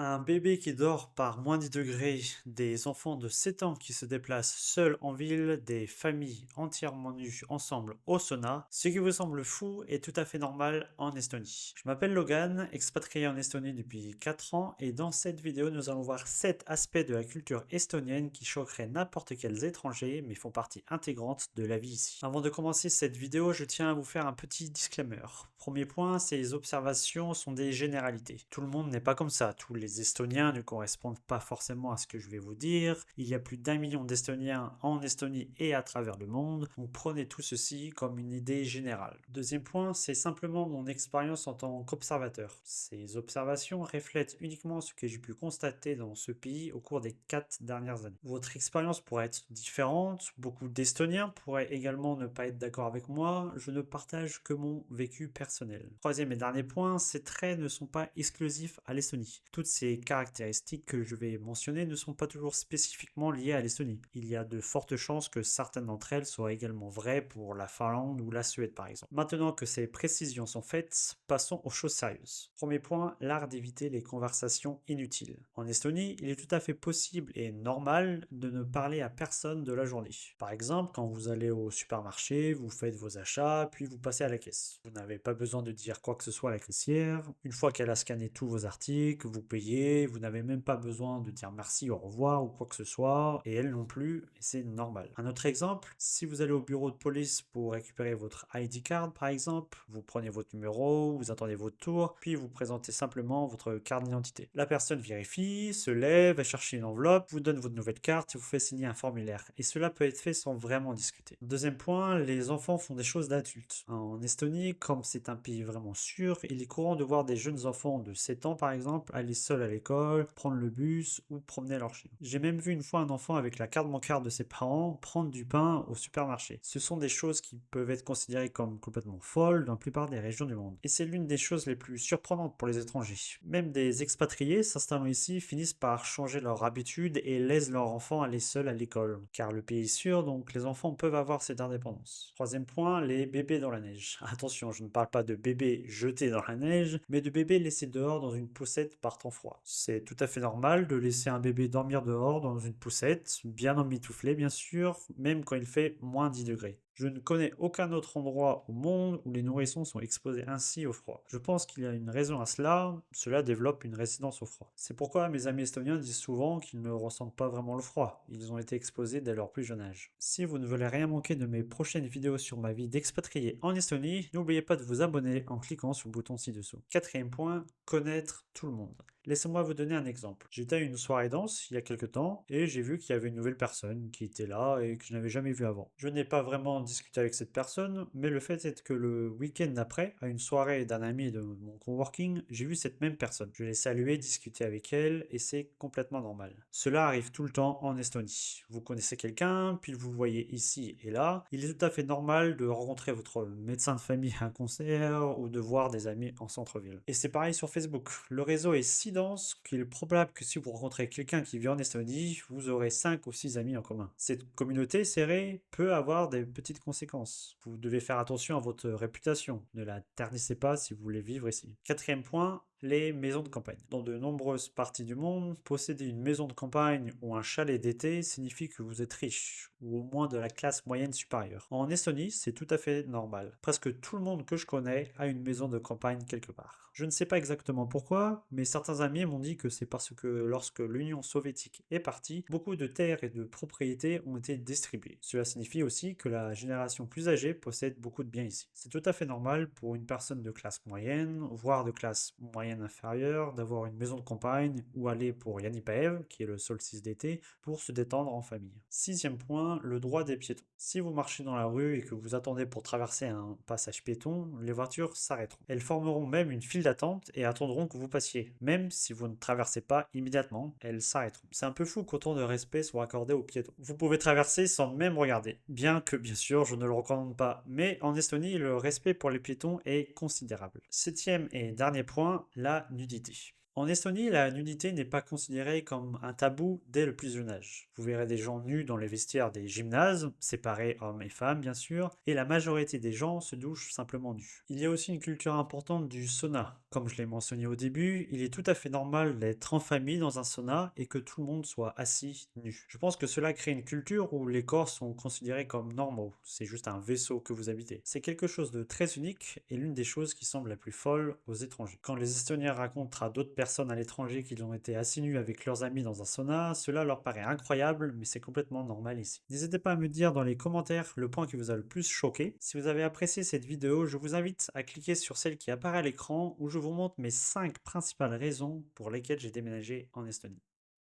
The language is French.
Un bébé qui dort par moins 10 degrés, des enfants de 7 ans qui se déplacent seuls en ville, des familles entièrement nues ensemble au sauna, ce qui vous semble fou est tout à fait normal en Estonie. Je m'appelle Logan, expatrié en Estonie depuis 4 ans et dans cette vidéo nous allons voir 7 aspects de la culture estonienne qui choqueraient n'importe quels étrangers mais font partie intégrante de la vie ici. Avant de commencer cette vidéo, je tiens à vous faire un petit disclaimer. Premier point, ces observations sont des généralités. Tout le monde n'est pas comme ça, tous les Estoniens ne correspondent pas forcément à ce que je vais vous dire. Il y a plus d'1 million d'Estoniens en Estonie et à travers le monde. Donc prenez tout ceci comme une idée générale. Deuxième point, c'est simplement mon expérience en tant qu'observateur. Ces observations reflètent uniquement ce que j'ai pu constater dans ce pays au cours des 4 dernières années. Votre expérience pourrait être différente, beaucoup d'Estoniens pourraient également ne pas être d'accord avec moi, je ne partage que mon vécu personnel. Troisième et dernier point, ces traits ne sont pas exclusifs à l'Estonie. Toutes ces caractéristiques que je vais mentionner ne sont pas toujours spécifiquement liées à l'Estonie. Il y a de fortes chances que certaines d'entre elles soient également vraies pour la Finlande ou la Suède par exemple. Maintenant que ces précisions sont faites, passons aux choses sérieuses. Premier point, l'art d'éviter les conversations inutiles. En Estonie, il est tout à fait possible et normal de ne parler à personne de la journée. Par exemple, quand vous allez au supermarché, vous faites vos achats, puis vous passez à la caisse. Vous n'avez pas besoin de dire quoi que ce soit à la caissière. Une fois qu'elle a scanné tous vos articles, vous payez, vous n'avez même pas besoin de dire merci, au revoir ou quoi que ce soit, et elle non plus, et c'est normal. Un autre exemple, si vous allez au bureau de police pour récupérer votre ID card par exemple, vous prenez votre numéro, vous attendez votre tour, puis vous présentez simplement votre carte d'identité. La personne vérifie, se lève, va chercher une enveloppe, vous donne votre nouvelle carte et vous fait signer un formulaire. Et cela peut être fait sans vraiment discuter. Deuxième point, les enfants font des choses d'adultes. En Estonie, comme c'est un pays vraiment sûr, il est courant de voir des jeunes enfants de 7 ans par exemple aller seuls à l'école, prendre le bus ou promener leur chien. J'ai même vu une fois un enfant avec la carte bancaire de ses parents prendre du pain au supermarché. Ce sont des choses qui peuvent être considérées comme complètement folles dans la plupart des régions du monde. Et c'est l'une des choses les plus surprenantes pour les étrangers. Même des expatriés s'installant ici finissent par changer leurs habitudes et laissent leurs enfants aller seuls à l'école. Car le pays est sûr, donc les enfants peuvent avoir cette indépendance. Troisième point, les bébés dans la neige. Attention, je ne parle pas de bébés jetés dans la neige, mais de bébés laissés dehors dans une poussette par temps froid. C'est tout à fait normal de laisser un bébé dormir dehors dans une poussette, bien emmitouflé bien sûr, même quand il fait moins 10 degrés. Je ne connais aucun autre endroit au monde où les nourrissons sont exposés ainsi au froid. Je pense qu'il y a une raison à cela, cela développe une résistance au froid. C'est pourquoi mes amis estoniens disent souvent qu'ils ne ressentent pas vraiment le froid, ils ont été exposés dès leur plus jeune âge. Si vous ne voulez rien manquer de mes prochaines vidéos sur ma vie d'expatrié en Estonie, n'oubliez pas de vous abonner en cliquant sur le bouton ci-dessous. Quatrième point, connaître tout le monde. Laissez-moi vous donner un exemple. J'étais à une soirée danse il y a quelques temps et j'ai vu qu'il y avait une nouvelle personne qui était là et que je n'avais jamais vue avant. Je n'ai pas vraiment discuté avec cette personne, mais le fait est que le week-end d'après, à une soirée d'un ami de mon coworking, j'ai vu cette même personne. Je l'ai saluée, discuté avec elle et c'est complètement normal. Cela arrive tout le temps en Estonie. Vous connaissez quelqu'un, puis vous le voyez ici et là. Il est tout à fait normal de rencontrer votre médecin de famille à un concert ou de voir des amis en centre-ville. Et c'est pareil sur Facebook. Le réseau est si dense qu'il est probable que si vous rencontrez quelqu'un qui vit en Estonie, vous aurez 5 ou 6 amis en commun. Cette communauté serrée peut avoir des petites conséquences. Vous devez faire attention à votre réputation. Ne la ternissez pas si vous voulez vivre ici. Quatrième point, les maisons de campagne. Dans de nombreuses parties du monde, posséder une maison de campagne ou un chalet d'été signifie que vous êtes riche, ou au moins de la classe moyenne supérieure. En Estonie, c'est tout à fait normal. Presque tout le monde que je connais a une maison de campagne quelque part. Je ne sais pas exactement pourquoi, mais certains amis m'ont dit que c'est parce que lorsque l'Union soviétique est partie, beaucoup de terres et de propriétés ont été distribuées. Cela signifie aussi que la génération plus âgée possède beaucoup de biens ici. C'est tout à fait normal pour une personne de classe moyenne, voire de classe moyenne inférieure, d'avoir une maison de campagne ou aller pour Yanipaev, qui est le solstice d'été, pour se détendre en famille. Sixième point, le droit des piétons. Si vous marchez dans la rue et que vous attendez pour traverser un passage piéton, les voitures s'arrêteront. Elles formeront même une file d'attente et attendront que vous passiez. Même si vous ne traversez pas immédiatement, elles s'arrêteront. C'est un peu fou qu'autant de respect soit accordé aux piétons. Vous pouvez traverser sans même regarder. Bien que, bien sûr, je ne le recommande pas. Mais en Estonie, le respect pour les piétons est considérable. Septième et dernier point, la nudité. En Estonie, la nudité n'est pas considérée comme un tabou dès le plus jeune âge. Vous verrez des gens nus dans les vestiaires des gymnases, séparés hommes et femmes bien sûr, et la majorité des gens se douchent simplement nus. Il y a aussi une culture importante du sauna. Comme je l'ai mentionné au début, il est tout à fait normal d'être en famille dans un sauna et que tout le monde soit assis nu. Je pense que cela crée une culture où les corps sont considérés comme normaux. C'est juste un vaisseau que vous habitez. C'est quelque chose de très unique et l'une des choses qui semble la plus folle aux étrangers. Quand les Estoniens racontent à d'autres personnes à l'étranger qu'ils ont été assis nus avec leurs amis dans un sauna, cela leur paraît incroyable, mais c'est complètement normal ici. N'hésitez pas à me dire dans les commentaires le point qui vous a le plus choqué. Si vous avez apprécié cette vidéo, je vous invite à cliquer sur celle qui apparaît à l'écran où je vous montre mes 5 principales raisons pour lesquelles j'ai déménagé en Estonie.